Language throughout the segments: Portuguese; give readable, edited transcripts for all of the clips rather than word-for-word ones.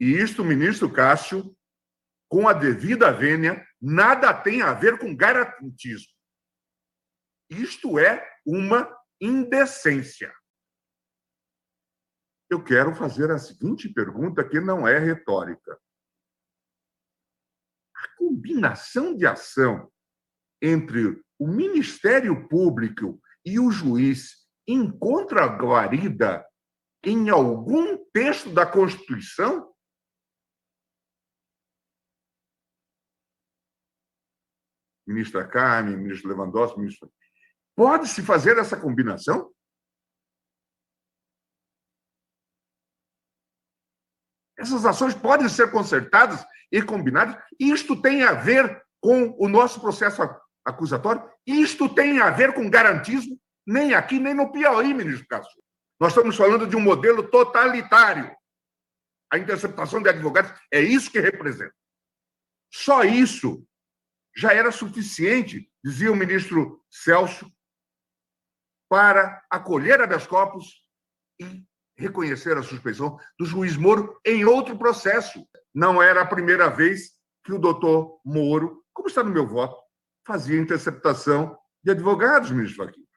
E isto, ministro Cássio, com a devida vênia, nada tem a ver com garantismo. Isto é uma indecência. Eu quero fazer a seguinte pergunta, que não é retórica. A combinação de ação entre o Ministério Público e o juiz encontra guarida em algum texto da Constituição? Ministra Carmen, ministro Lewandowski, ministro... Pode-se fazer essa combinação? Essas ações podem ser concertadas e combinadas? Isto tem a ver com o nosso processo acusatório? Isto tem a ver com garantismo? Nem aqui, nem no Piauí, ministro Cássio. Nós estamos falando de um modelo totalitário. A interceptação de advogados é isso que representa. Só isso já era suficiente, dizia o ministro Celso, para acolher habeas corpus e reconhecer a suspeição do juiz Moro em outro processo. Não era a primeira vez que o doutor Moro, como está no meu voto, fazia interceptação de advogados, ministro Fachin.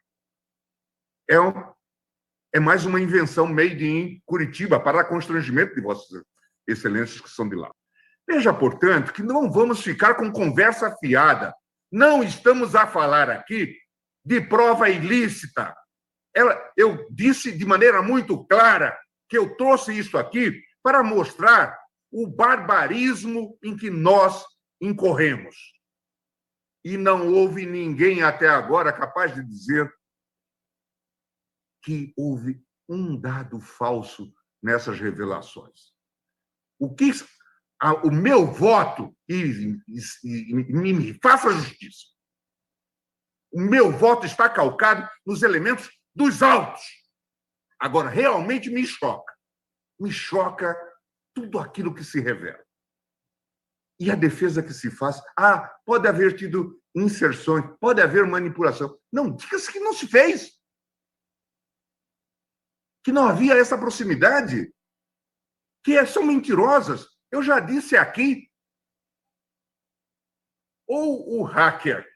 É mais uma invenção made in Curitiba para constrangimento de vossas excelências que são de lá. Veja, portanto, que não vamos ficar com conversa fiada. Não estamos a falar aqui de prova ilícita. Eu disse de maneira muito clara que eu trouxe isso aqui para mostrar o barbarismo em que nós incorremos. E não houve ninguém até agora capaz de dizer que houve um dado falso nessas revelações. O meu voto, e me faça justiça, o meu voto está calcado nos elementos dos autos. Agora, realmente me choca tudo aquilo que se revela. E a defesa que se faz, pode haver tido inserções, pode haver manipulação. Não, diga-se que não se fez. Que não havia essa proximidade, que são mentirosas. Eu já disse aqui, ou o hacker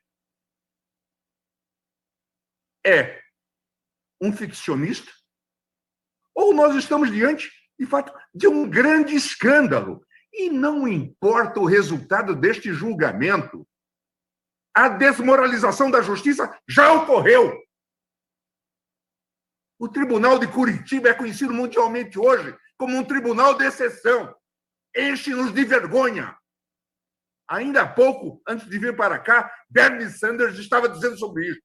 é um ficcionista, ou nós estamos diante, de fato, de um grande escândalo. E não importa o resultado deste julgamento, a desmoralização da justiça já ocorreu. O Tribunal de Curitiba é conhecido mundialmente hoje como um tribunal de exceção. Enche-nos de vergonha. Ainda há pouco, antes de vir para cá, Bernie Sanders estava dizendo sobre isso.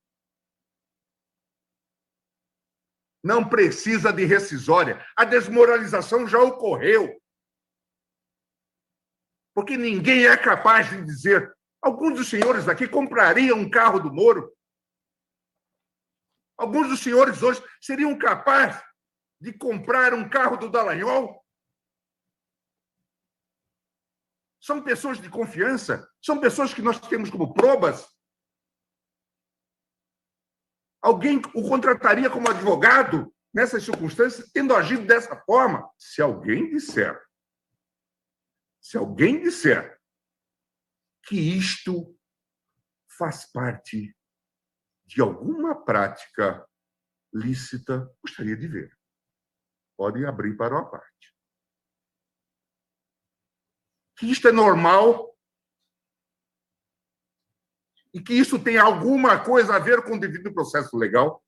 Não precisa de rescisória. A desmoralização já ocorreu. Porque ninguém é capaz de dizer. Alguns dos senhores aqui comprariam um carro do Moro. Alguns dos senhores hoje seriam capazes de comprar um carro do Dallagnol? São pessoas de confiança? São pessoas que nós temos como probas? Alguém o contrataria como advogado nessas circunstâncias, tendo agido dessa forma? Se alguém disser que isto faz parte de alguma prática lícita, gostaria de ver. Pode abrir para uma parte. Que isto é normal e que isso tem alguma coisa a ver com o devido processo legal?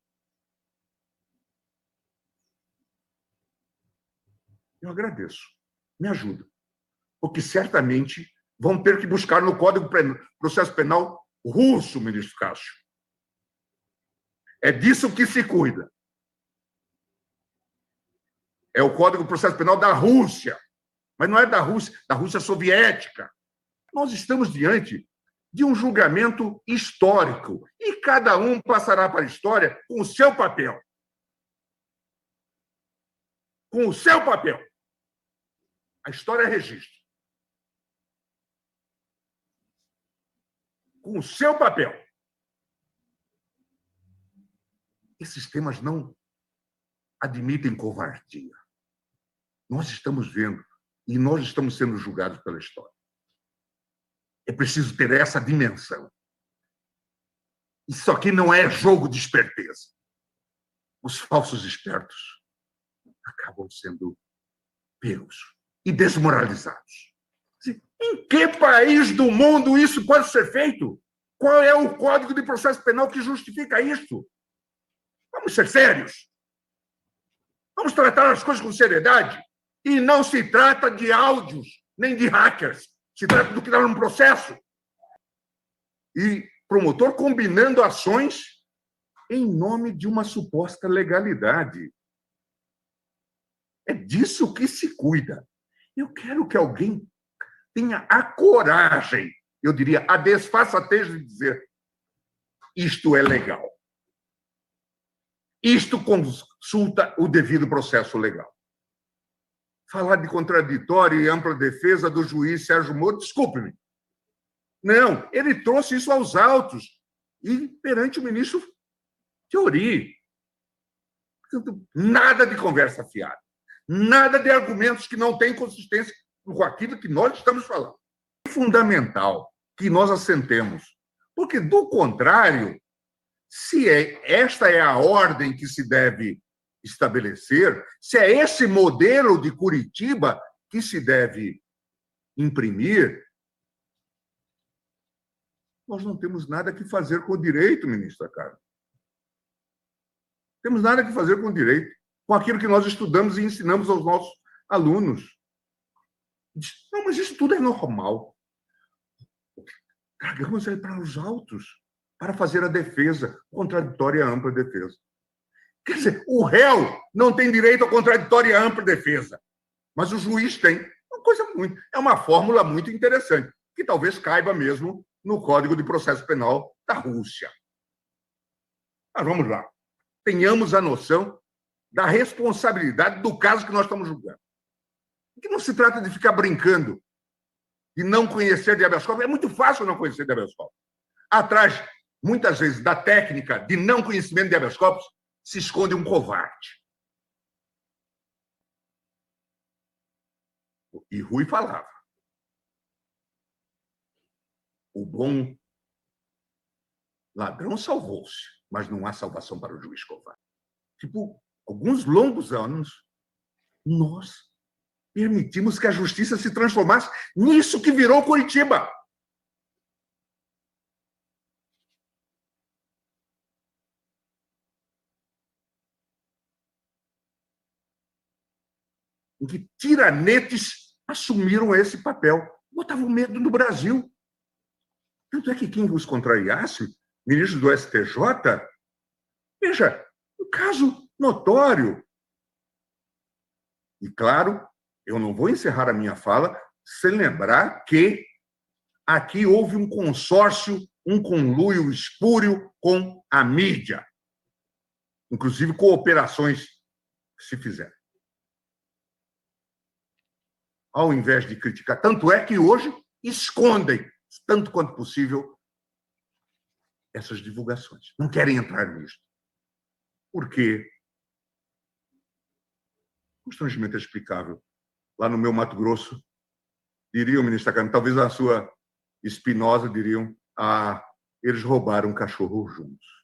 Eu agradeço. Me ajuda. Porque certamente vão ter que buscar no Código de Processo Penal russo, ministro Cássio. É disso que se cuida. É o Código de Processo Penal da Rússia. Mas não é da Rússia soviética. Nós estamos diante de um julgamento histórico e cada um passará para a história com o seu papel. Com o seu papel. A história é registro. Com o seu papel. Esses temas não admitem covardia. Nós estamos vendo E nós estamos sendo julgados pela história. É preciso ter essa dimensão. Isso aqui não é jogo de esperteza. Os falsos espertos acabam sendo pegos e desmoralizados. Em que país do mundo isso pode ser feito? Qual é o Código de Processo Penal que justifica isso? Vamos ser sérios. Vamos tratar as coisas com seriedade. E não se trata de áudios, nem de hackers. Se trata do que está num processo. E promotor combinando ações em nome de uma suposta legalidade. É disso que se cuida. Eu quero que alguém tenha a coragem, eu diria, a desfaçatez de dizer: isto é legal. Isto consulta o devido processo legal. Falar de contraditório e ampla defesa do juiz Sérgio Moro, desculpe-me. Não, ele trouxe isso aos autos e perante o ministro Fiori. Nada de conversa fiada. Nada de argumentos que não têm consistência com aquilo que nós estamos falando. É fundamental que nós assentemos, porque, do contrário, se esta é a ordem que se deve estabelecer, se é esse modelo de Curitiba que se deve imprimir, nós não temos nada que fazer com o direito, ministra Carmen. Não temos nada que fazer com o direito, com aquilo que nós estudamos e ensinamos aos nossos alunos. Não, mas isso tudo é normal. Tragamos aí para os autos, para fazer a defesa, contraditória e ampla defesa. Quer dizer, o réu não tem direito a contraditória e ampla defesa, mas o juiz tem. É uma fórmula muito interessante, que talvez caiba mesmo no Código de Processo Penal da Rússia. Mas vamos lá. Tenhamos a noção da responsabilidade do caso que nós estamos julgando. Que não se trata de ficar brincando e não conhecer de habeas corpus. É muito fácil não conhecer de habeas corpus. Atrás, muitas vezes, da técnica de não conhecimento de habeas corpus, se esconde um covarde. E Rui falava. O bom ladrão salvou-se, mas não há salvação para o juiz covarde. Tipo, alguns longos anos, nós permitimos que a justiça se transformasse nisso que virou Curitiba. Em que tiranetes assumiram esse papel. Botavam medo no Brasil. Tanto é que quem os contrariasse, ministro do STJ, veja, um caso notório. E, claro, eu não vou encerrar a minha fala sem lembrar que aqui houve um consórcio, um conluio espúrio com a mídia. Inclusive cooperações que se fizeram. Ao invés de criticar. Tanto é que hoje escondem, tanto quanto possível, essas divulgações. Não querem entrar nisso. Por quê? Constrangimento é explicável. Lá no meu Mato Grosso, diriam, ministra Carmen, talvez a sua Espinosa diriam, eles roubaram um cachorro juntos.